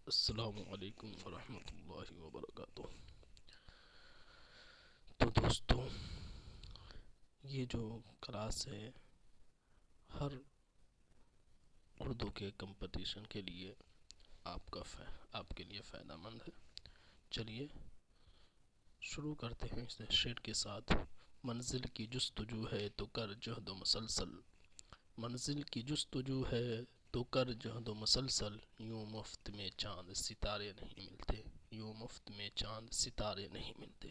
السلام علیکم ورحمۃ اللہ وبرکاتہ۔ تو دوستو، یہ جو کلاس ہے ہر اردو کے کمپٹیشن کے لیے آپ کے لیے فائدہ مند ہے۔ چلیے شروع کرتے ہیں اس شعر کے ساتھ۔ منزل کی جستجو ہے تو کر جہد و مسلسل، منزل کی جستجو ہے تو کر جہد و مسلسل، یوں مفت میں چاند ستارے نہیں ملتے، یوں مفت میں چاند ستارے نہیں ملتے۔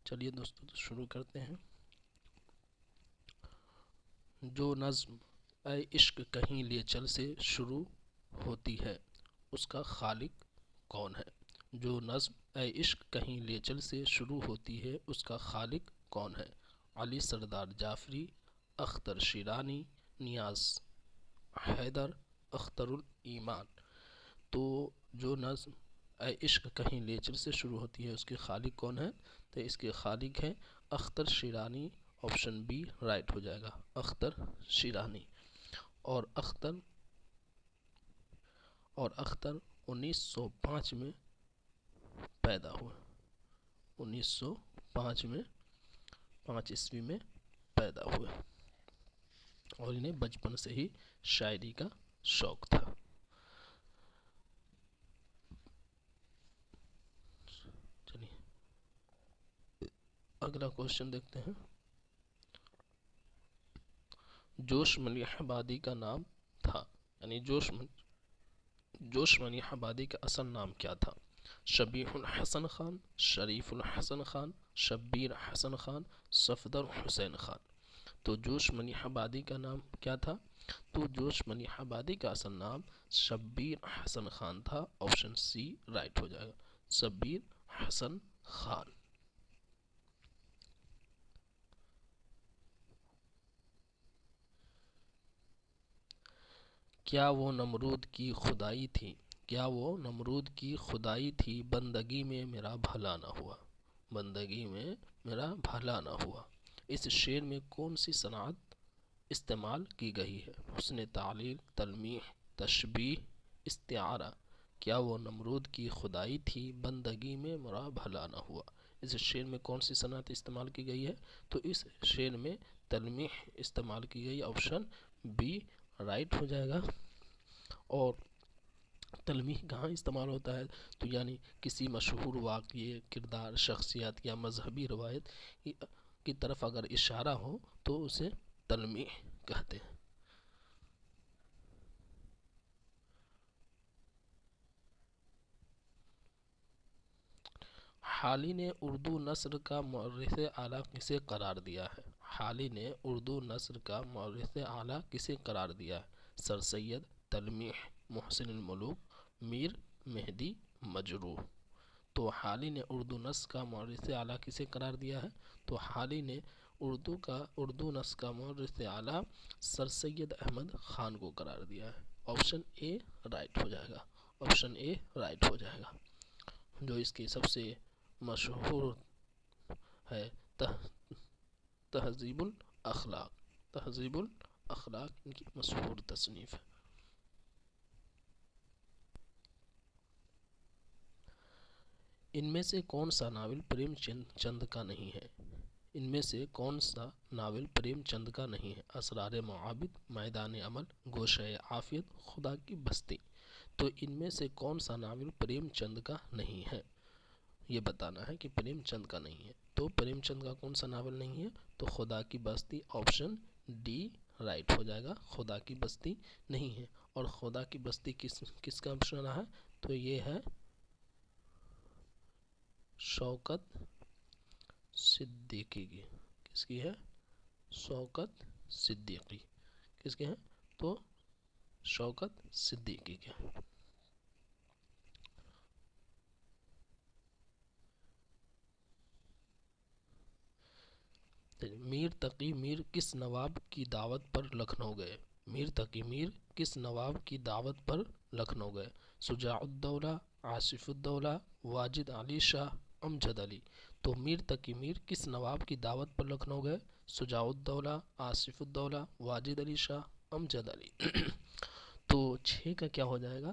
چلیے دوستو شروع کرتے ہیں۔ جو نظم اے عشق کہیں لے چل سے شروع ہوتی ہے اس کا خالق کون ہے؟ جو نظم اے عشق کہیں لے چل سے شروع ہوتی ہے اس کا خالق کون ہے؟ علی سردار جعفری، اختر شیرانی، نیاز حیدر، اختر الایمان۔ تو جو نظم اے عشق کہیں لے چل سے شروع ہوتی ہے اس کے خالق کون ہے؟ تو اس کے خالق ہیں Akhtar Shirani. Option B right ہو جائے گا، اختر شیرانی۔ اور اختر 1905 میں پیدا ہوئے، 1905 میں 5 میں پیدا ہوئے، اور انہیں بچپن سے ہی شاعری کا شوق تھا۔ چلیے اگلا کوشچن دیکھتے ہیں۔ جوش ملیح آبادی کا نام تھا، یعنی جوش ملیح آبادی کا اصل نام کیا تھا؟ شبیح الحسن خان، شریف الحسن خان، شبیر حسن خان، صفدر حسین خان۔ تو جوش ملیح آبادی کا نام کیا تھا؟ تو جوش ملیح آبادی کا اصل نام شبیر حسن خان تھا۔ آپشن سی رائٹ ہو جائے گا، شبیر حسن خان۔ کیا وہ نمرود کی خدائی تھی، کیا وہ نمرود کی خدائی تھی، بندگی میں میرا بھلا نہ ہوا، بندگی میں میرا بھلا نہ ہوا۔ اس شعر میں کون سی صنعت استعمال کی گئی ہے؟ حسن تعلیل، تلمیح، تشبیہ، استعارہ۔ کیا وہ نمرود کی خدائی تھی، بندگی میں میرا بھلا نہ ہوا۔ اس شعر میں کون سی صنعت استعمال کی گئی ہے؟ تو اس شعر میں تلمیح استعمال کی گئی، آپشن بی رائٹ ہو جائے گا۔ اور تلمیح کہاں استعمال ہوتا ہے؟ تو یعنی کسی مشہور واقعے، کردار، شخصیت یا مذہبی روایت کی طرف اگر اشارہ ہو تو اسے تلمیح کہتے ہیں۔ حالی نے اردو نثر کا مورث اعلیٰ کسے قرار دیا ہے؟ حالی نے اردو نثر کا مورث اعلیٰ کسے قرار دیا ہے؟ سر سید، تلمیح، محسن الملوک، میر مہدی مجروح۔ تو حالی نے اردو نثر کا مورث اعلیٰ کسے قرار دیا ہے؟ تو حالی نے اردو نثر کا مورث اعلیٰ سر سید احمد خان کو قرار دیا ہے۔ آپشن اے رائٹ ہو جائے گا، آپشن اے رائٹ ہو جائے گا۔ جو اس کی سب سے مشہور ہے تہذیب الاخلاق، تہذیب الاخلاق ان کی مشہور تصنیف ہے۔ ان میں سے کون سا ناول پریم چند کا نہیں ہے؟ ان میں سے کون سا ناول پریم چند کا نہیں ہے؟ اسرار معابد، میدان عمل، گوشۂ عافیت، خدا کی بستی۔ تو ان میں سے کون سا ناول پریم چند کا نہیں ہے، یہ بتانا ہے کہ پریم چند کا نہیں ہے۔ تو پریم چند کا کون سا ناول نہیں ہے؟ تو خدا کی بستی، آپشن ڈی رائٹ ہو جائے گا، خدا کی بستی نہیں ہے۔ اور خدا کی بستی کس کا آپشن ہے؟ تو یہ ہے شوکت صدیقی کی۔ کس کی ہے؟ شوکت صدیقی۔ کس کے ہیں؟ تو شوکت صدیقی کے۔ میر تقی میر کس نواب کی دعوت پر لکھنؤ گئے؟ میر تقی میر کس نواب کی دعوت پر لکھنؤ گئے؟ شجاع الدولہ، آصف الدولہ، واجد علی شاہ، امجد علی۔ تو میر تقی میر کس نواب کی دعوت پر لکھنؤ گئے؟ شجاع الدولہ، آصف الدولہ، واجد علی شاہ، امجد علی۔ تو 6 کا کیا ہو جائے گا؟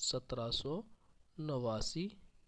1789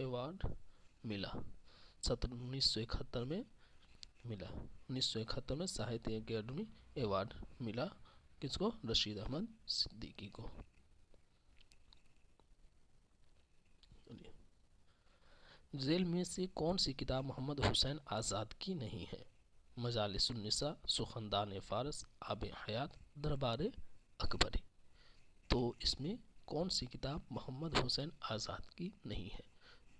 ایوارڈ ملا 1971 میں ملا 1971 میں ساہتیہ اکیڈمی ایوارڈ ملا کس کو؟ رشید احمد صدیقی کو۔ ذیل میں سے کون سی کتاب محمد حسین آزاد کی نہیں ہے؟ مجالس النساء، سخندان فارس، آب حیات، دربار اکبری۔ تو اس میں کون سی کتاب محمد حسین آزاد کی نہیں ہے؟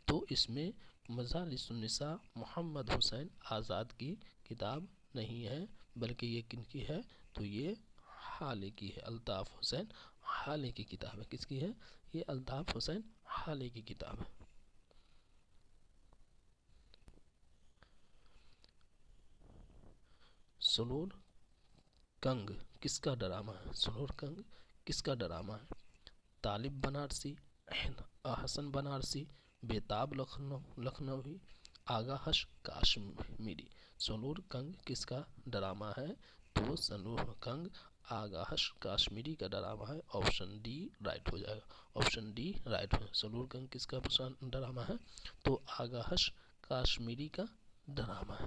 تو اس میں مجالس النساء محمد حسین آزاد کی کتاب نہیں ہے، بلکہ یہ کن کی ہے؟ تو یہ حالے کی ہے، الطاف حسین حالے کی کتاب ہے۔ کس کی ہے؟ یہ الطاف حسین حالے کی کتاب ہے۔ سلور کنگ کس کا ڈرامہ ہے؟ سلور کنگ کس کا ڈرامہ ہے؟ طالب بنارسی، احسن بنارسی، بیتاب لکھنوی، آغاش کاشمیری۔ سلور کنگ کس کا ڈرامہ ہے؟ تو سلور کنگ آغاش کاشمیری کا ڈرامہ ہے۔ آپشن ڈی رائٹ ہو جائے گا، آپشن ڈی رائٹ ہو۔ سلور کنگ کس کا ڈرامہ ہے؟ تو آغاش کاشمیری کا ڈرامہ ہے۔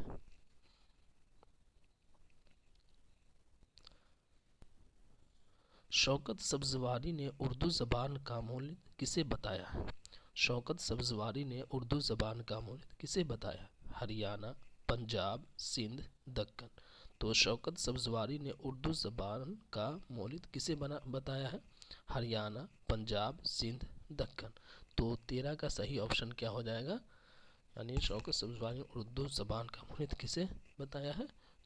شوکت سبزواری نے اردو زبان کا مولد کسے بتایا ہے؟ شوکت سبزواری نے اردو زبان کا مولد کسے بتایا؟ ہریانہ، پنجاب، سندھ، دکن۔ تو شوکت سبزواری نے اردو زبان کا مولد کسے بتایا ہے؟ ہریانہ، پنجاب، سندھ، دکن۔ تو 13 کا صحیح آپشن کیا ہو جائے گا؟ یعنی شوکت سبزواری نے اردو زبان کا مولد کسے بتایا ہے؟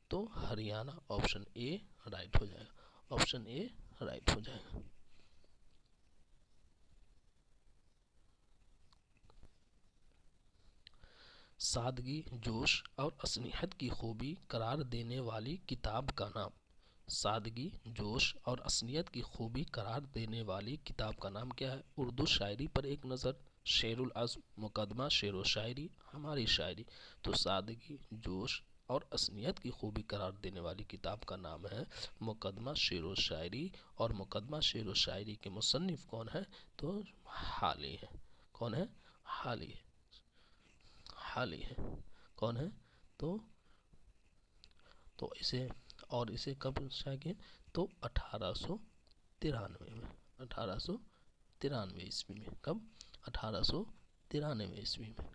تو ہریانہ۔ آپشن اے رائٹ ہو جائے گا، آپشن اے رائٹ ہو جائے گا۔ سادگی، جوش اور اصلیت کی خوبی قرار دینے والی کتاب کا نام۔ سادگی، جوش اور اصلیت کی خوبی قرار دینے والی کتاب کا نام کیا ہے؟ اردو شاعری پر ایک نظر، شعر العزم، مقدمہ شعر و شاعری، ہماری شاعری۔ تو سادگی، جوش اور اصلیت کی خوبی قرار دینے والی کتاب کا نام ہے مقدمہ شعر و شاعری، اور مقدمہ شعر و شاعری کے مصنف کون ہیں؟ تو حالی ہے۔ کون ہے؟ حالی ہے، حالی ہے۔ کون ہے؟ تو اسے کب شائع کیا؟ تو 1893 میں، 1893 عیسوی میں۔ کب؟ 1893 عیسوی میں۔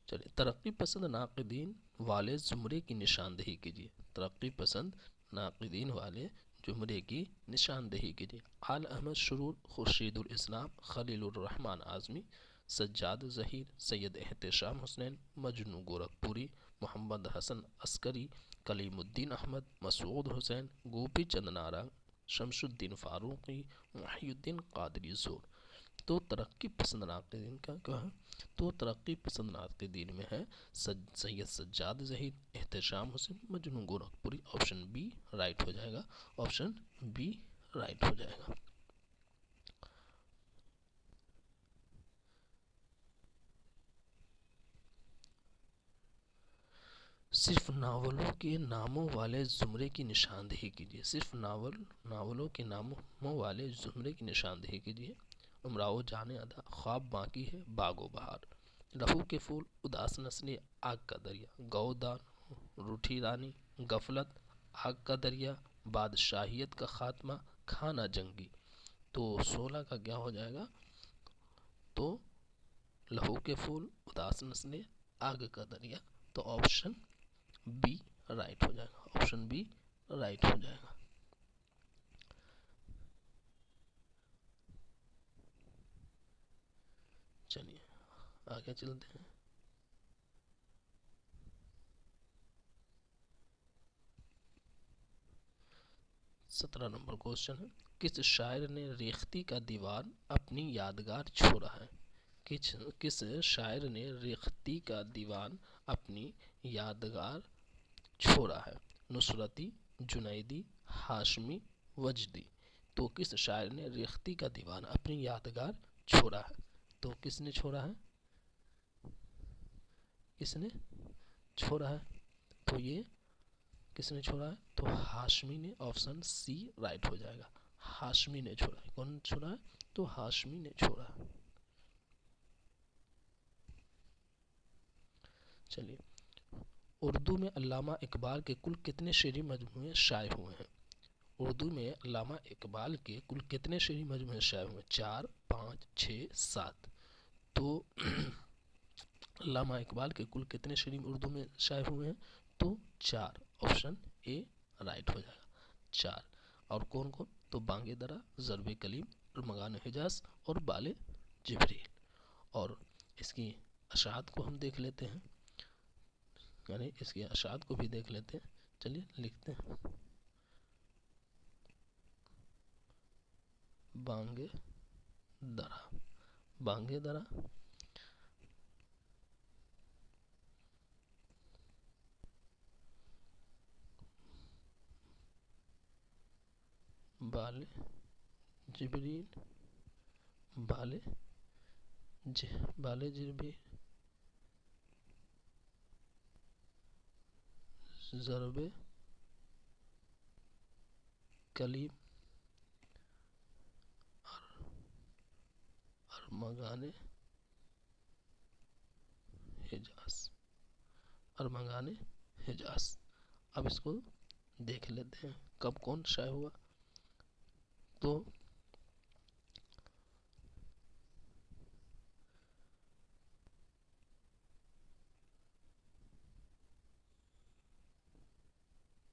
چلیے، ترقی پسند ناقدین والے زمرے کی نشاندہی کیجیے۔ ترقی پسند ناقدین والے زمرے کی نشاندہی کیجیے۔ آل احمد شرور، خورشید الاسلام، خلیل الرحمن اعظمی، سجاد ظہیر، سید احتشام حسنین، مجنوں گورکھپوری، محمد حسن عسکری، کلیم الدین احمد، مسعود حسین، گوپی چند نارنگ، شمس الدین فاروقی، محی الدین قادری زور۔ تو ترقی پسند ناقدین کا کیا ہے؟ تو ترقی پسند ناقدین میں ہے سید سجاد ظہیر، احتشام حسین، مجنوں گورکھپوری۔ آپشن بی رائٹ ہو جائے گا، آپشن بی رائٹ ہو جائے گا۔ صرف ناولوں کے ناموں والے زمرے کی نشاندہی کیجیے۔ صرف ناولوں کے ناموں والے زمرے کی نشاندہی کیجیے۔ امراؤ جان ادا، خواب باقی ہے، باغ و بہار، لہو کے پھول، اداس نسلیں، آگ کا دریا، گودان، روٹھی رانی، غفلت، آگ کا دریا، بادشاہیت کا خاتمہ، کھانا جنگی۔ تو 16 کا کیا ہو جائے گا؟ تو لہو کے پھول، اداس نسلیں، آگ کا دریا۔ تو آپشن بی رائٹ ہو جائے گا، آپشن بی رائٹ ہو جائے گا۔ چلیے آگے چلتے ہیں۔ سترہ نمبر کوشچن ہے، کس شاعر نے ریختہ کا دیوان اپنی یادگار چھوڑا ہے؟ کس شاعر نے ریختہ کا دیوان اپنی یادگار چھوڑا ہے؟ نصرتی، جنیدی، ہاشمی، وجدی۔ تو کس شاعر نے ریختہ کا دیوان اپنی یادگار چھوڑا ہے؟ تو کس نے چھوڑا ہے؟ کس نے چھوڑا ہے؟ تو یہ کس نے چھوڑا ہے؟ تو ہاشمی نے، آپشن سی رائٹ ہو جائے گا، ہاشمی نے چھوڑا ہے۔ کون چھوڑا ہے؟ تو ہاشمی نے چھوڑا ہے۔ چلیے، اردو میں علامہ اقبال کے کل کتنے شعری مجموعے شائع ہوئے ہیں؟ اردو میں علامہ اقبال کے کل کتنے شعری مجموعے شائع ہوئے ہیں؟ 4، 5، 6، 7۔ تو علامہ اقبال کے کل کتنے شعری اردو میں شائع ہوئے ہیں؟ تو 4، آپشن اے رائٹ ہو جائے گا، 4۔ اور کون کون؟ تو بانگ درا، ضرب کلیم، ارمغان حجاز اور بال جبریل۔ اور اس کی اشاعت کو ہم دیکھ لیتے ہیں، یعنی اس کی اشاعت کو بھی دیکھ لیتے ہیں۔ چلیے لکھتے ہیں، بانگ درا، بانگ درا، بال جبریل، بال جبریل، ضرب کلیم، ارمغان حجاز، ارمغان حجاز۔ اب اس کو دیکھ لیتے ہیں کب کون شائع ہوا۔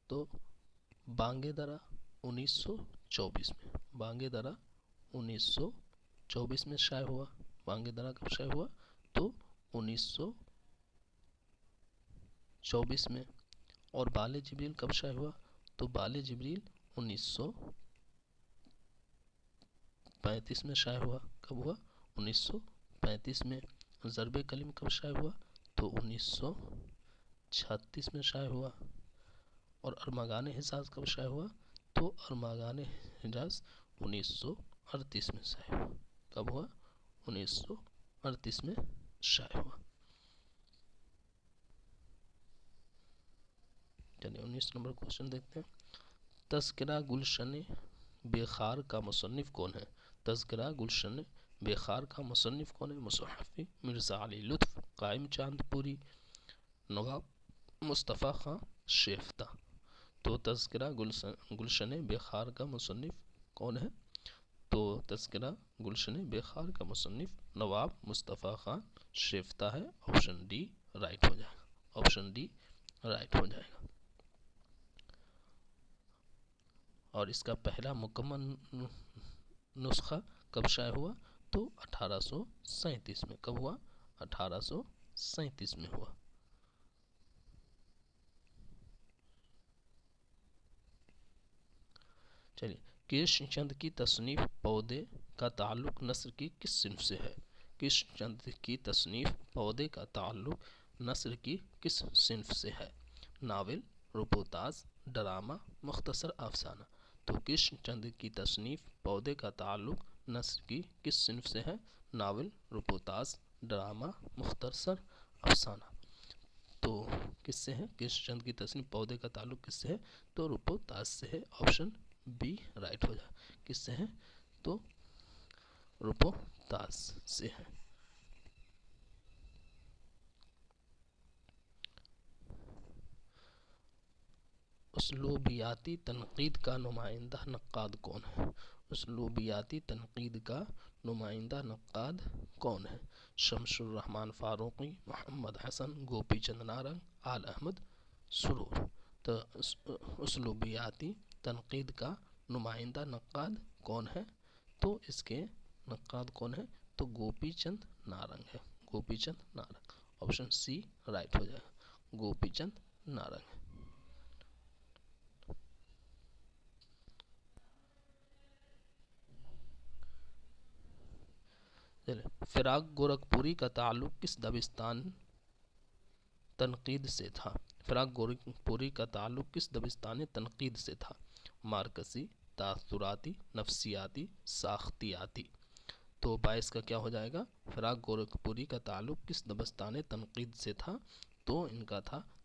تو بانگ درا 1924 میں، بانگ درا 1924 میں شائع ہوا۔ بانگ درا کب شائع ہوا؟ تو 1924 میں۔ اور بال جبریل کب شائع ہوا؟ تو بال جبریل 1935 میں شائع ہوا۔ کب ہوا؟ 1935 میں۔ ضرب کلیم کب شائع ہوا؟ تو 1936 میں شائع ہوا۔ اور ارمغان حجاز کب شائع ہوا؟ تو ارمغان حجاز 1938 میں شائع ہوا۔ کب ہوا؟ 1938 میں شائع ہوا۔ چلیے 19 نمبر کوشچن دیکھتے ہیں۔ تذکرہ گلشن بے خار کا مصنف کون ہے؟ تذکرہ گلشن بے خار کا مصنف کون ہے؟ مصحفی مرزا علی لطف، قائم چاند پوری، نواب مصطفیٰ خان شیفتہ۔ تو تذکرہ گلشن بے خار کا مصنف کون ہے؟ تو تذکرہ گلشن بے خار کا مصنف نواب مصطفیٰ خان شیفتہ ہے۔ آپشن ڈی رائٹ ہو جائے گا، آپشن ڈی رائٹ ہو جائے گا۔ اور اس کا پہلا مکمل نسخہ کب شائع ہوا؟ تو 1837 میں۔ کب ہوا؟ 1837 میں ہوا۔ چلیے، کرشن چندر کی تصنیف پودے کا تعلق نثر کی کس صنف سے ہے؟ کرشن چندر کی تصنیف پودے کا تعلق نثر کی کس صنف سے ہے؟ ناول، رپوتاز، ڈرامہ، مختصر افسانہ۔ تو کرشن چندر کی تصنیف پودے کا تعلق نثر کی کس صنف سے ہے؟ ناول، رپوتاز، ڈرامہ، مختصر افسانہ۔ تو کس سے ہے؟ کرشن چندر کی تصنیف پودے کا تعلق کس سے ہے؟ تو رپوتاز سے ہے۔ آپشن بی رائٹ ہو جائے۔ کس سے ہے؟ تو رپوتاز سے ہے۔ اسلوبیاتی تنقید کا نمائندہ نقاد کون ہے؟ اسلوبیاتی تنقید کا نمائندہ نقاد کون ہے؟ شمس الرحمن فاروقی، محمد حسن، گوپی چند نارنگ، آل احمد سرور۔ تو اسلوبیاتی تنقید کا نمائندہ نقاد کون ہے؟ تو اس کے نقاد کون ہے؟ تو گوپی چند نارنگ ہے، گوپی چند نارنگ۔ آپشن سی رائٹ ہو جائے گا، گوپی چند نارنگ۔ فراق گورکھپوری کا تعلق کس دبستان تنقید سے تھا؟ فراق گورکھپوری کا تعلق کس دبستان تنقید سے تھا؟ مارکسی، تاثراتی، نفسیاتی، ساختیاتی۔ تو 22 کا کیا ہو جائے گا؟ فراق گورکھپوری کا تعلق کس دبستان تنقید سے تھا؟ تو ان کا تھا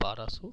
1200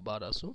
1200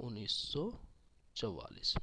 1944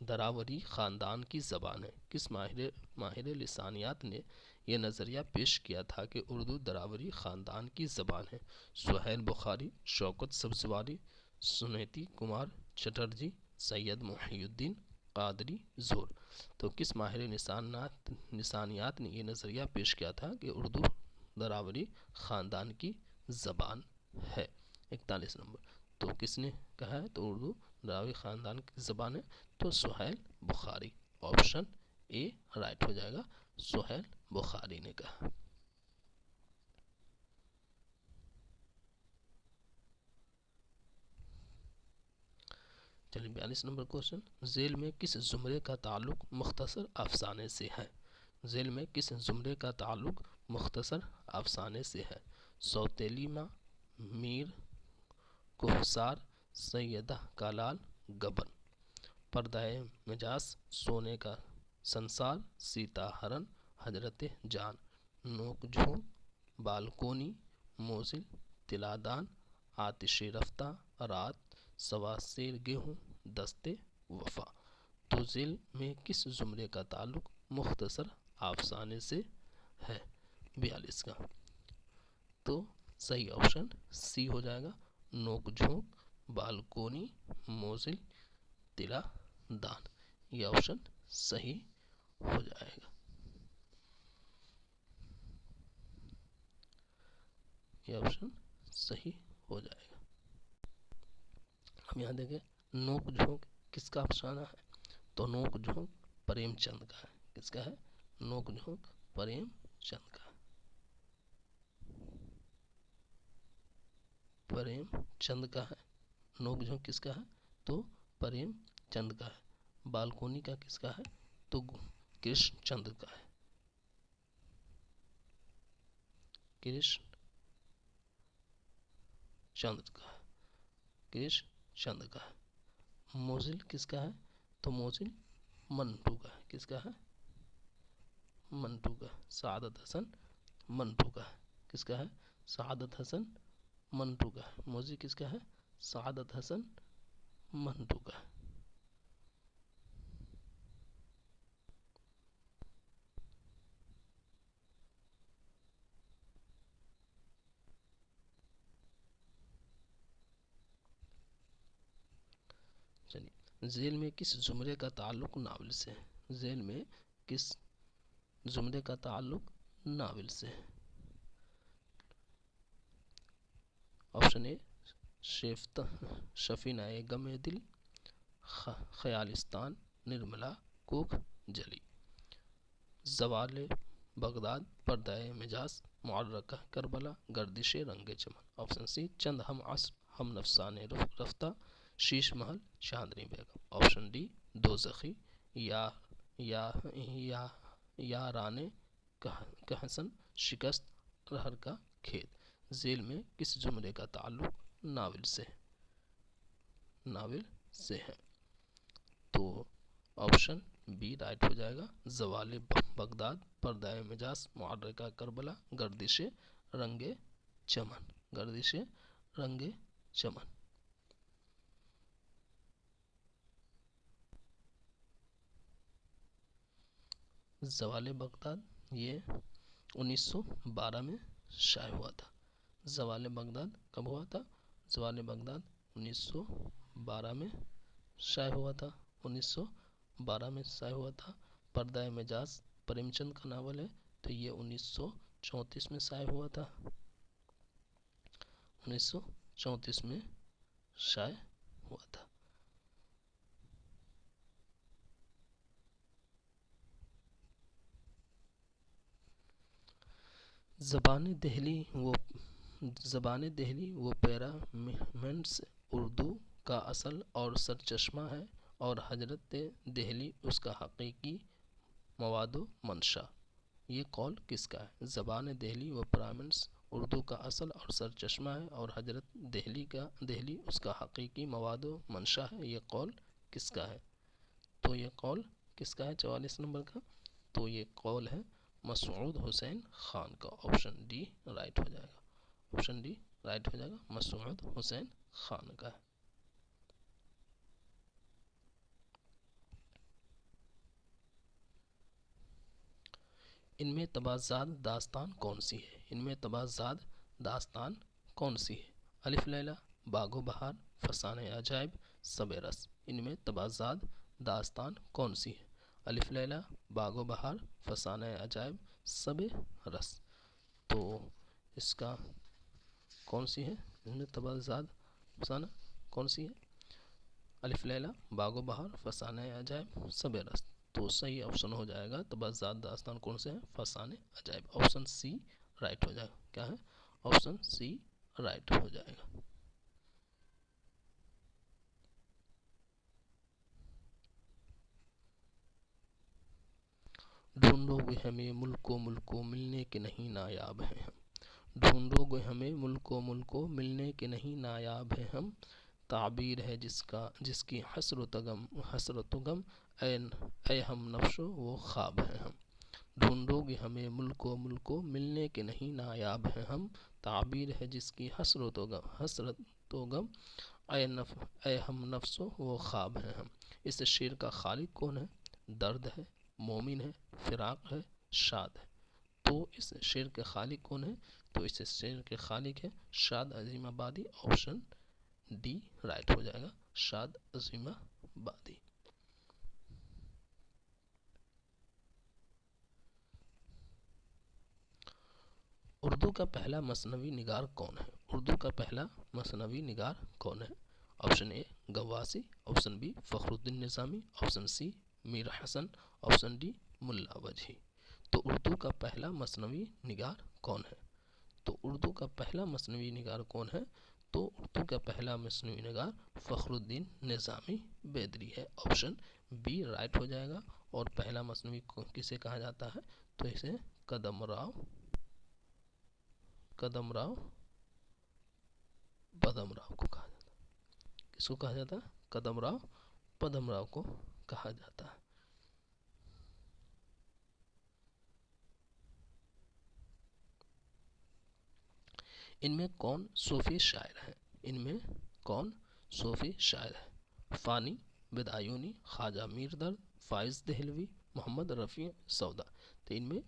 دراوری خاندان کی زبان ہے؟ کس ماہر لسانیات نے یہ نظریہ پیش کیا تھا کہ اردو دراوری خاندان کی زبان ہے؟ سہیل بخاری، شوکت سبزواری، سنیتی کمار چٹرجی، سید محی الدین قادری زور۔ تو کس ماہر لسانیات نے یہ نظریہ پیش کیا تھا کہ اردو دراوری خاندان کی زبان ہے؟ 41 نمبر۔ تو کس نے کہا ہے تو اردو دراوری خاندان کی زبان ہے؟ تو سہیل بخاری، آپشن اے رائٹ ہو جائے گا، سہیل بخاری نے کہا۔ چلیے 42 نمبر کوشچن، ذیل میں کس زمرے کا تعلق مختصر افسانے سے ہے؟ ذیل میں کس زمرے کا تعلق مختصر افسانے سے ہے؟ سوتیلی ماں، میر کوہسار، سیدہ کالال گبن۔ پردۂ مجاز، سونے کا سنسار، سیتا ہرن، حضرت جان۔ نوک جھونک، بالکونی، موزل، تلادان، آتش رفتہ، رات، سوا سیر گیہوں، دستے وفا۔ تو ذیل میں کس زمرے کا تعلق مختصر افسانے سے ہے؟ 42 کا۔ تو صحیح آپشن سی ہو جائے گا، نوک جھونک، بالکونی، موزل، تلا دان۔ یہ آپشن صحیح ہو جائے گا، یہ آپشن صحیح ہو جائے گا۔ ہم یہاں دیکھیں نوک جھونک کس کا افسانہ ہے؟ تو نوک جھونک پریم چند کا ہے۔ کس کا ہے؟ نوک جھونک پریم چند کا، پریم چند کا ہے۔ نوک جھونک کس کا ہے؟ تو پریم چند کا ہے۔ بالکونی کا کس کا ہے؟ تو کرشن چند کا ہے، کرشن چند کا ہے، کرشن چند کا ہے۔ موزل کس کا ہے؟ تو موزل منٹو کا ہے۔ کس کا ہے؟ منٹو کا، سعادت حسن منٹو کا ہے۔ کس کا ہے؟ سعادت حسن منٹو کا ہے۔ موزل کس کا ہے؟ سعادت حسن منٹو کا ہے۔ چلیے، ذیل میں کس زمرے کا تعلق ناول سے ہے؟ ذیل میں کس زمرے کا تعلق ناول سے ہے؟ آپشن اے شفینہ غم دل، خیالستان، نرملا کوکھ جلی۔ زوال بغداد، پردۂ مجاز، معرکہ کربلا، گردش رنگ چمن۔ آپشن سی چند ہم عصر، ہم نفسانے رفتہ، شیش محل، چاندنی بیگم۔ آپشن ڈی دوزخی، یاران کہسن، شکست رہر کا کھیت۔ ذیل میں کس زمرے کا تعلق ناول سے ہے؟ ناول سے ہے، تو آپشن بی رائٹ ہو جائے گا، زوال بغداد، پردۂ مجاز، معرکہ کربلا، گردش رنگ چمن، گردش رنگ چمن۔ زوال بغداد یہ 1912 میں شائع ہوا تھا۔ زوال بغداد کب ہوا تھا؟ زوال بغداد 1912 میں شائع ہوا تھا، 1912 میں شائع ہوا تھا۔ پردۂ مجاز پریم چند کا ناول ہے، تو یہ 1934 میں شائع ہوا تھا، 1934 میں شائع ہوا تھا۔ زبان دہلی و پیرامنٹس اردو کا اصل اور سرچشمہ ہے، اور حضرت دہلی اس کا حقیقی مواد و منشا۔ یہ قول کس کا ہے؟ زبان دہلی و پیرامنٹس اردو کا اصل اور سرچشمہ ہے، اور حضرت دہلی اس کا حقیقی مواد و منشا ہے۔ یہ قول کس کا ہے؟ تو یہ قول کس کا ہے 44 نمبر کا؟ تو یہ قول ہے مسعود حسین خان کا۔ آپشن ڈی رائٹ ہو جائے گا، آپشن ڈی رائٹ ہو جائے گا، مسعود حسین خان کا ہے۔ ان میں تبعزاد داستان کون سی ہے؟ ان میں تبعزاد داستان کون سی ہے؟ الف لیلا، باغ و بہار، فسانہ عجائب، شب رس۔ ان میں تبعزاد داستان کون سی ہے؟ الف لیلا، باغ و بہار، فسانہ عجائب، شب رس۔ تو اس کا کون سی ہے؟ ان میں تبعزاد فسانہ کون سی ہے؟ الف لیلا، باغ و بہار، فسانہ عجائب، شب رس۔ تو صحیح آپشن ہو جائے گا تبعزاد داستان کون سے ہیں؟ Fasana Ajaib. Option C right ہو جائے گا۔ کیا ہے؟ آپشن سی رائٹ ہو جائے گا۔ ڈھونڈو گے ہمیں ملک و ملنے کے نہیں نایاب ہیں ہم۔ ڈھونڈو گے ہمیں ملک و ملنے کے نہیں نایاب ہیں ہم، تعبیر ہے جس کی حسرت و غم، اے ہم نفس و خواب ہیں ہم۔ ڈھونڈو گے ہمیں ملک و ملنے کے نہیں نایاب ہیں ہم، تعبیر ہے جس کی حسرت و غم، اے ہم نفس و خواب ہیں ہم۔ اس شعر کا خالق کون ہے؟ درد ہے، مومن ہے، فراق ہے، شاد ہے۔ تو اس شعر کے خالق کون ہے؟ تو اس شعر کے خالق ہے شاد عظیم آبادی۔ آپشن ڈی رائٹ ہو جائے گا، شاد عظیم آبادی۔ اردو کا پہلا مثنوی نگار کون ہے؟ اردو کا پہلا مثنوی نگار کون ہے؟ آپشن اے غواصی، آپشن بی فخر الدین نظامی، آپشن سی میر حسن، آپشن ڈی ملا وجہی۔ تو اردو کا پہلا مثنوی نگار کون ہے؟ تو اردو کا پہلا مثنوی نگار کون ہے؟ تو اردو کا پہلا مثنوی نگار فخر الدین نظامی بیدری ہے۔ آپشن بی رائٹ ہو جائے گا۔ اور پہلا مثنوی کسے کہا جاتا ہے؟ تو اسے قدم راؤ پدم راؤ کو کہا جاتا ہے۔ کس کو کہا جاتا ہے؟ قدم راؤ پدم راؤ کو کہا جاتا ہے۔ ان میں کون صوفی شاعر ہیں؟ ان میں کون صوفی شاعر ہیں؟ فانی، بدایونی، خواجہ میر درد، فائز دہلوی، محمد رفیع سودا۔ تو ان میں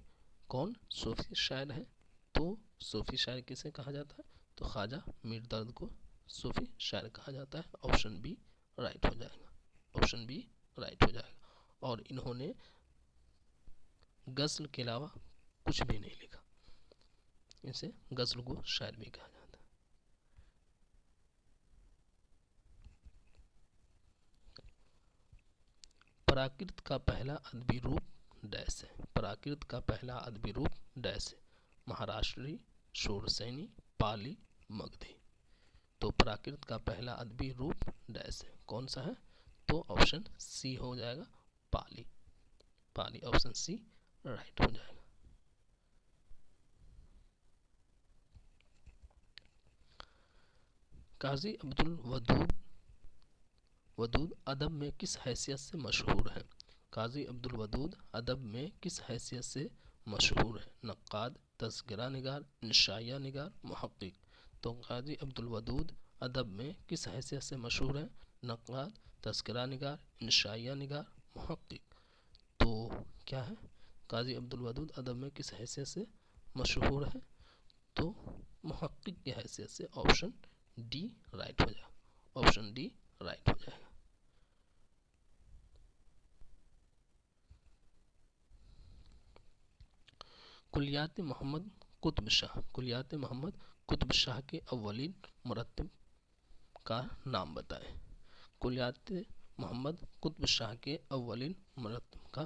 کون صوفی شاعر ہیں؟ تو صوفی شاعر کسے کہا جاتا ہے؟ تو خواجہ میر درد کو صوفی شاعر کہا جاتا ہے۔ آپشن بی رائٹ ہو جائے گا، آپشن بی رائٹ ہو جائے گا۔ اور انہوں نے غزل کے علاوہ کچھ بھی نہیں لکھا، اسے غزل کو شاعر بھی کہا جاتا ہے۔ پراکرت کا پہلا ادبی روپ ڈیس ہے؟ پراکرت کا پہلا ادبی روپ ڈیس ہے؟ مہاراشٹری، شورسینی، پالی، مگدھی۔ تو پراکرت کا پہلا ادبی روپ ڈیس ہے؟ کون سا ہے؟ تو آپشن سی ہو جائے گا، پالی۔ پالی، آپشن سی رائٹ ہو جائے گا۔ قاضی عبد الودود ادب میں کس حیثیت سے مشہور ہیں؟ قاضی عبد الودود ادب میں کس حیثیت سے مشہور ہیں؟ نقاد، تذکرہ نگار، انشائیہ نگار، محقق۔ تو قاضی عبد الودود ادب میں کس حیثیت سے مشہور ہیں؟ نقاد، تذکرہ نگار، انشائیہ نگار، محقق۔ تو کیا ہے؟ قاضی عبد الودود ادب میں کس حیثیت سے مشہور ہے؟ تو محقق کی حیثیت سے۔ آپشن ڈی رائٹ ہو جائے گا، آپشن ڈی رائٹ ہو جائے گا۔ کلیات محمد قطب شاہ کے اولین مرتب کا نام بتائیں۔ کلیات محمد قطب شاہ کے اولین مرتب کا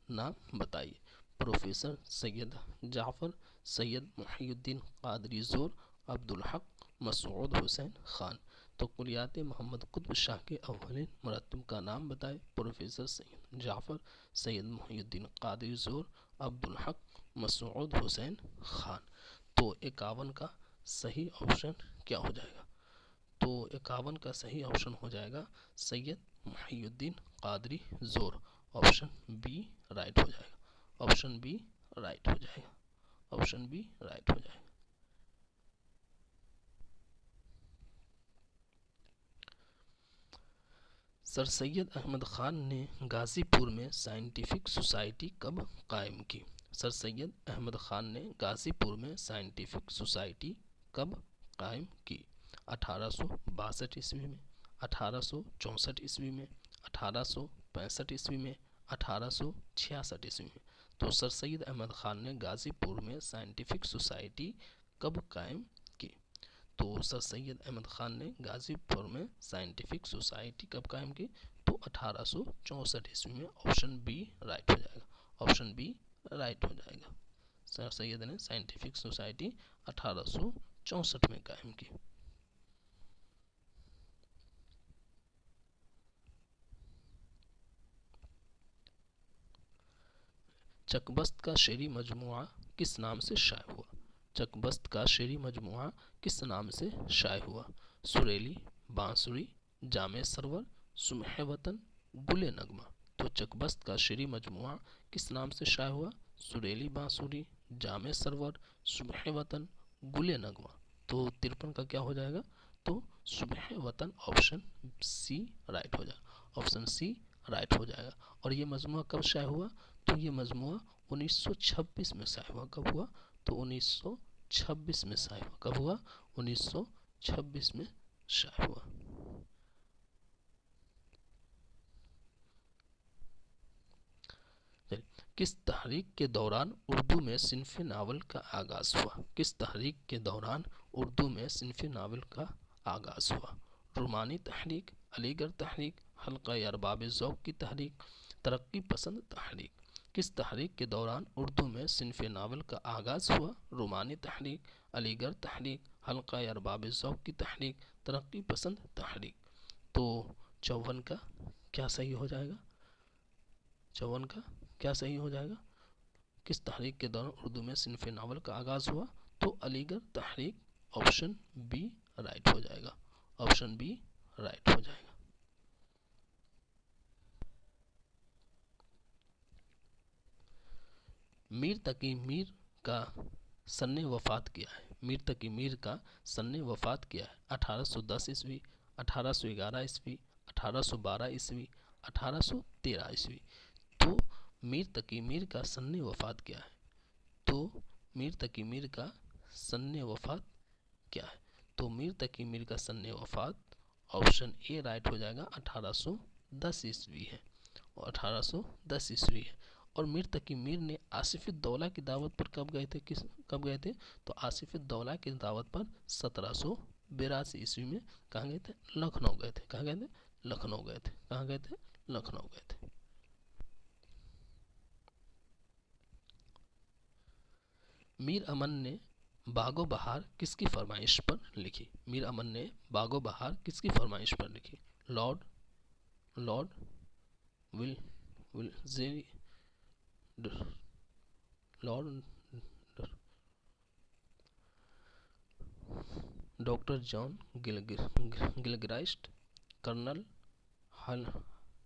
نام بتائیے۔ پروفیسر سید جعفر، سید محی الدین قادری زور، عبدالحق، مسعود حسین خان۔ تو کلیات محمد قطب شاہ کے اولین مرتب کا نام بتائے۔ پروفیسر سید جعفر، سید محی الدین قادری زور، عبدالحق، مسعود حسین خان۔ تو 51 کا صحیح آپشن کیا ہو جائے گا؟ تو 51 کا صحیح آپشن ہو جائے گا سید محی الدین قادری زور۔ آپشن بی رائٹ ہو جائے گا، آپشن بی رائٹ ہو جائے گا، آپشن بی رائٹ ہو جائے گا۔ سر سید احمد خان نے غازی پور میں سائنٹیفک سوسائٹی کب قائم کی؟ سر سید احمد خان نے غازی پور میں سائنٹیفک سوسائٹی کب قائم کی؟ 1862 عیسوی میں، 1864 عیسوی میں، 1865 عیسوی میں، 1866 عیسوی میں۔ تو سر سید احمد خان نے غازی پور میں سائنٹیفک سوسائٹی کب قائم کی؟ تو سر سید احمد خان نے غازی پور میں سائنٹیفک سوسائٹی کب قائم کی؟ تو 1864 عیسوی میں۔ آپشن بی رائٹ ہو جائے گا، آپشن بی رائٹ ہو جائے گا۔ سر سید نے سائنٹیفک سوسائٹی 1864 میں قائم کی۔ چک بست کا شعری مجموعہ کس نام سے شائع ہوا؟ چک بست کا شعری مجموعہ کس نام سے شائع ہوا؟ سریلی، بانسری، جامع سرور، سمح وطن، گل نغمہ۔ تو چک بست کا شعری مجموعہ کس نام سے شائع ہوا؟ سریلی بانسری، جامع سرور، سمح وطن، گل نغمہ۔ تو 53 کا کیا ہو جائے گا؟ تو سمح وطن، آپشن سی رائٹ ہو جائے گا، آپشن سی رائٹ ہو جائے گا۔ اور یہ مجموعہ کب شائع ہوا؟ تو یہ مجموعہ 1926 میں شائع ہوا۔ کب ہوا؟ تو 1926 میں شائع ہوا۔ کب ہوا؟ 1926 میں شائع ہوا۔ کس تحریک کے دوران اردو میں صنف ناول کا آغاز ہوا؟ کس تحریک کے دوران اردو میں صنف ناول کا آغاز ہوا؟ رومانی تحریک، علی گڑھ تحریک، حلقہ ارباب ذوق کی تحریک، ترقی پسند تحریک۔ کس تحریک کے دوران اردو میں صنف ناول کا آغاز ہوا؟ رومانی تحریک، علی گڑھ تحریک، حلقہ ارباب ذوق کی تحریک، ترقی پسند تحریک۔ تو 54 کا کیا صحیح ہو جائے گا؟ 54 کا کیا صحیح ہو جائے گا؟ کس تحریک کے دوران اردو میں صنف ناول کا آغاز ہوا؟ تو علی گڑھ تحریک، آپشن بی رائٹ ہو جائے گا، آپشن بی رائٹ ہو جائے گا۔ میر تقی میر کا سن وفات کیا ہے؟ میر تقی میر کا سن وفات کیا ہے؟ 1810 عیسوی، 1811 عیسوی، 1812 عیسوی، 1813 عیسوی۔ تو میر تقی میر کا سن وفات کیا ہے؟ تو میر تقی میر کا سن وفات کیا ہے؟ تو میر تقی میر کا سن وفات آپشن اے رائٹ ہو جائے گا، 1810 عیسوی ہے، اور 1810 عیسوی ہے۔ اور میر تقی میر نے آصف الدولہ کی دعوت پر کب گئے تھے؟ کب گئے تھے؟ تو آصف الدولہ کی دعوت پر 1782 عیسوی میں کہاں گئے تھے؟ لکھنؤ گئے تھے۔ کہاں گئے تھے؟ لکھنؤ گئے تھے۔ کہاں گئے تھے؟ لکھنؤ گئے تھے۔ میر امن نے باغ و بہار کس کی فرمائش پر لکھی؟ میر امن نے باغ و بہار کس کی فرمائش پر لکھی؟ لارڈ ولزی، ڈاکٹر جان گلگرائسٹ، کرنل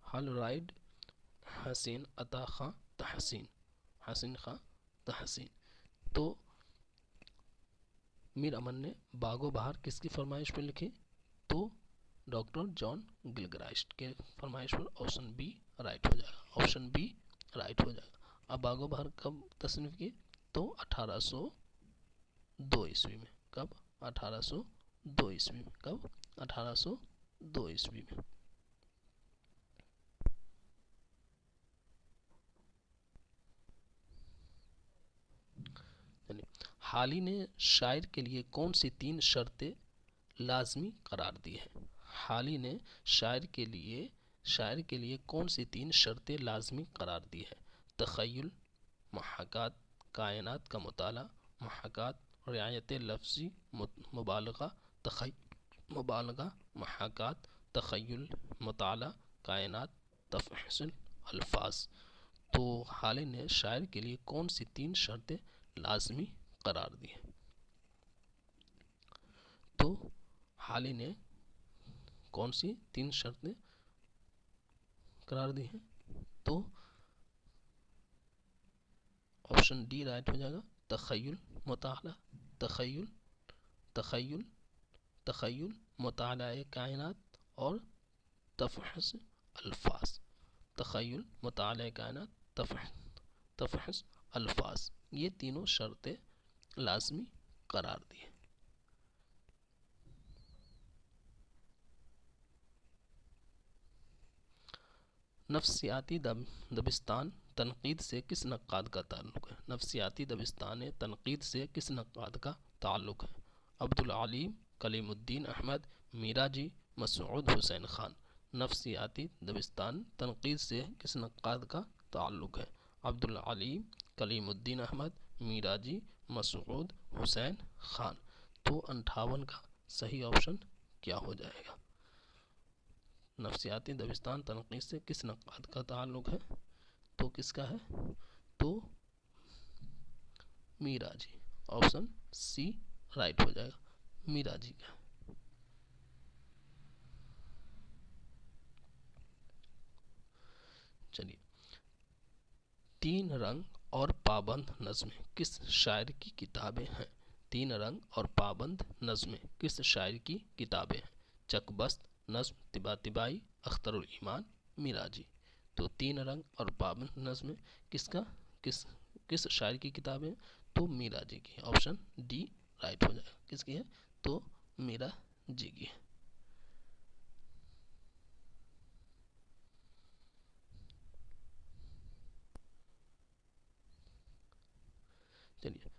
ہالرائڈ، حسین عطا خاں تحسین، حسین خاں تحسین۔ تو میر امن نے باغ و بہار کس کی فرمائش پر لکھی؟ تو ڈاکٹر جان گلگرائسٹ کے فرمائش پر، آپشن بی رائٹ ہو جائے گا، آپشن بی رائٹ ہو جائے گا۔ اب باغ و بہار کب تصنیف کی؟ تو 1802 عیسوی میں۔ کب؟ 1802 عیسوی میں۔ کب؟ 1802 عیسوی میں۔ حالی نے شاعر کے لیے کون سی 3 شرطیں لازمی قرار دی ہیں؟ حالی نے شاعر کے لیے کون سی 3 شرطیں لازمی قرار دی ہیں؟ تخیل، محاکات، کائنات کا مطالعہ، محاکات، رعایت لفظی، مبالغہ، مبالغہ، محاکات، تخیل، مطالعہ، کائنات، تفحص الفاظ۔ تو حالی نے شاعر کے لیے کون سی 3 شرطیں لازمی قرار دی ہیں؟ تو حالی نے کون سی 3 شرطیں قرار دی ہیں؟ تو آپشن ڈی رائٹ ہو جائے گا، تخیل، مطالعہ، تخیل، مطالعہ کائنات اور تفحص الفاظ۔ تخیل، مطالعہ کائنات، تفحص الفاظ، یہ تینوں شرطیں لازمی قرار دی ہیں۔ نفسیاتی دبستان تنقید سے کس نقاد کا تعلق ہے؟ نفسیاتی دبستان تنقید سے کس نقاد کا تعلق ہے؟ عبدالعلیم، کلیم الدین احمد، میرا جی، مسعود حسین خان۔ نفسیاتی دبستان تنقید سے کس نقاد کا تعلق ہے؟ عبدالعلیم، کلیم الدین احمد، میرا جی، مسعود حسین خان۔ تو 58 کا صحیح آپشن کیا ہو جائے گا؟ نفسیاتی دبستان تنقید سے کس نقاد کا تعلق ہے؟ تو کس کا ہے؟ تو میرا جی، آپشن سی رائٹ ہو جائے گا، میرا جی کا۔ چلیے، تین رنگ اور پابند نظمیں کس شاعر کی کتابیں ہیں؟ تین رنگ اور پابند نظمیں کس شاعر کی کتابیں ہیں؟ چک بست نظم طباطبائی، اختر الایمان، میرا جی۔ تو تین رنگ اور پابند نظمیں کس شاعر کی کتابیں ہیں؟ تو میرا جی کی، آپشن ڈی رائٹ ہو جائے گا۔ کس کی ہے؟ تو میرا جی کی ہے۔ چلیے،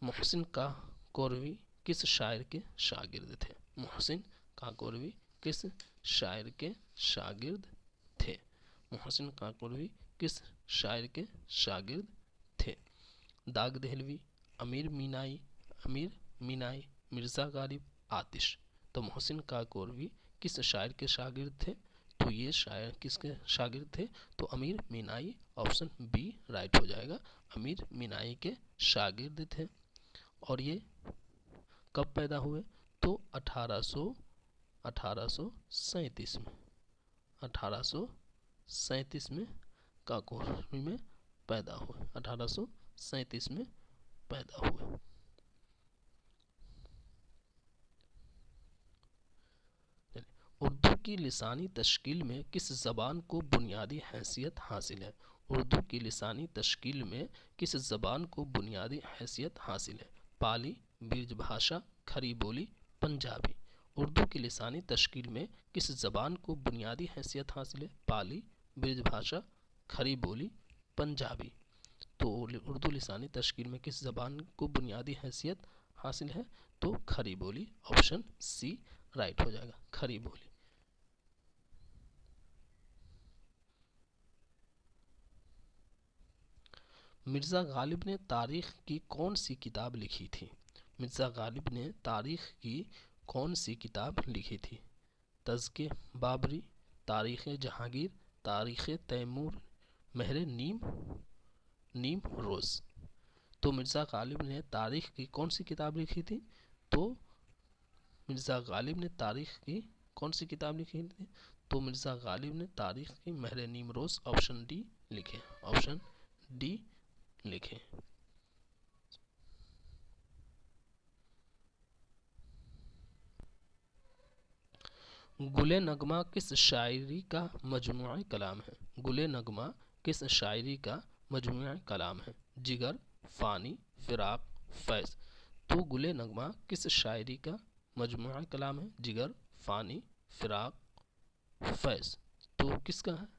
محسن کاکوروی کس شاعر کے شاگرد تھے؟ محسن کاکوروی کس شاعر کے شاگرد تھے؟ محسن کاکوروی کس شاعر کے شاگرد تھے؟ داغ دہلوی، امیر مینائی، مرزا غالب، آتش۔ تو محسن کاکوروی کس شاعر کے شاگرد تھے؟ تو یہ شاعر کس کے شاگرد تھے؟ تو Amir Minai, option B right ہو جائے گا، امیر مینائی کے شاگرد تھے۔ اور یہ کب پیدا ہوئے؟ تو 1837 میں، 1837 میں کاکوروی میں پیدا ہوئے، 1837 میں پیدا ہوئے۔ اردو کی لسانی تشکیل میں کس زبان کو بنیادی حیثیت حاصل ہے؟ اردو کی لسانی تشکیل میں کس زبان کو بنیادی حیثیت حاصل ہے؟ پالی، برج بھاشا، کھری بولی، پنجابی۔ اردو کی لسانی تشکیل میں کس زبان کو بنیادی حیثیت حاصل ہے؟ پالی، برج بھاشا، کھری بولی، پنجابی۔ تو اردو لسانی تشکیل میں کس زبان کو بنیادی حیثیت حاصل ہے؟ تو کھری بولی، آپشن سی رائٹ ہو جائے گا، کھری بولی۔ مرزا غالب نے تاریخ کی کون سی کتاب لکھی تھی؟ مرزا غالب نے تاریخ کی کون سی کتاب لکھی تھی؟ تذکرہ بابری، تاریخ جہانگیر، تاریخ تیمور، مہر نیم روز۔ تو مرزا غالب نے تاریخ کی کون سی کتاب لکھی تھی؟ تو مرزا غالب نے تاریخ کی کون سی کتاب لکھی تھی؟ تو مرزا غالب نے تاریخ کی مہر نیم روز، آپشن ڈی لکھے، آپشن ڈی لکھیں۔ گل نغمہ کس شاعری کا مجموعہ کلام ہے؟ گل نغمہ کس شاعری کا مجموعہ کلام ہے؟ جگر، فانی، فراق، فیض۔ تو گل نغمہ کس شاعری کا مجموعہ کلام ہے؟ جگر، فانی، فراق، فیض۔ تو کس کا ہے؟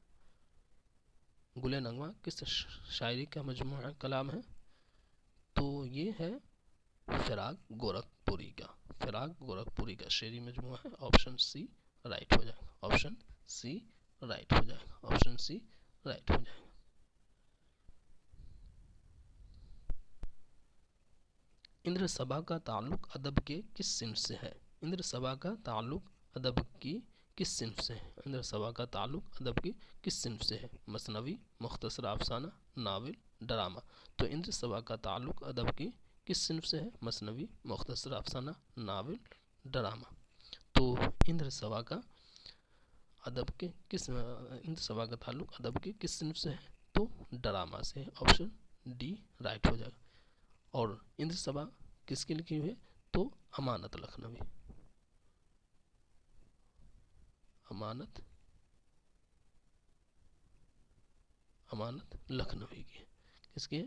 گل نغمہ کس شاعری کا مجموعہ کلام ہے؟ تو یہ ہے فراق گورکھپوری کا، فراق گورکھپوری کا شعری مجموعہ ہے، آپشن سی رائٹ ہو جائے گا، آپشن سی رائٹ ہو جائے گا، آپشن سی رائٹ ہو جائے گا۔ اندر سبھا کا تعلق ادب کے کس صنف سے ہے؟ اندر سبھا کا تعلق ادب کی کس صنف سے ہے؟ اندر سبھا کا تعلق ادب کی کس صنف سے ہے؟ مثنوی، مختصر افسانہ، ناول، ڈرامہ۔ تو اندر سبھا کا تعلق ادب کی کس صنف سے ہے؟ مثنوی، مختصر افسانہ، ناول، ڈرامہ۔ تو اندر سبھا کا تعلق ادب کے کس صنف سے ہے؟ تو ڈرامہ سے، آپشن ڈی رائٹ ہو جائے گا۔ اور اندر سبھا کس کی لکھی ہوئی ہے؟ تو امانت لکھنوی، امانت لکھنوی کی، کس کی ہے؟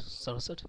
67।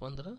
15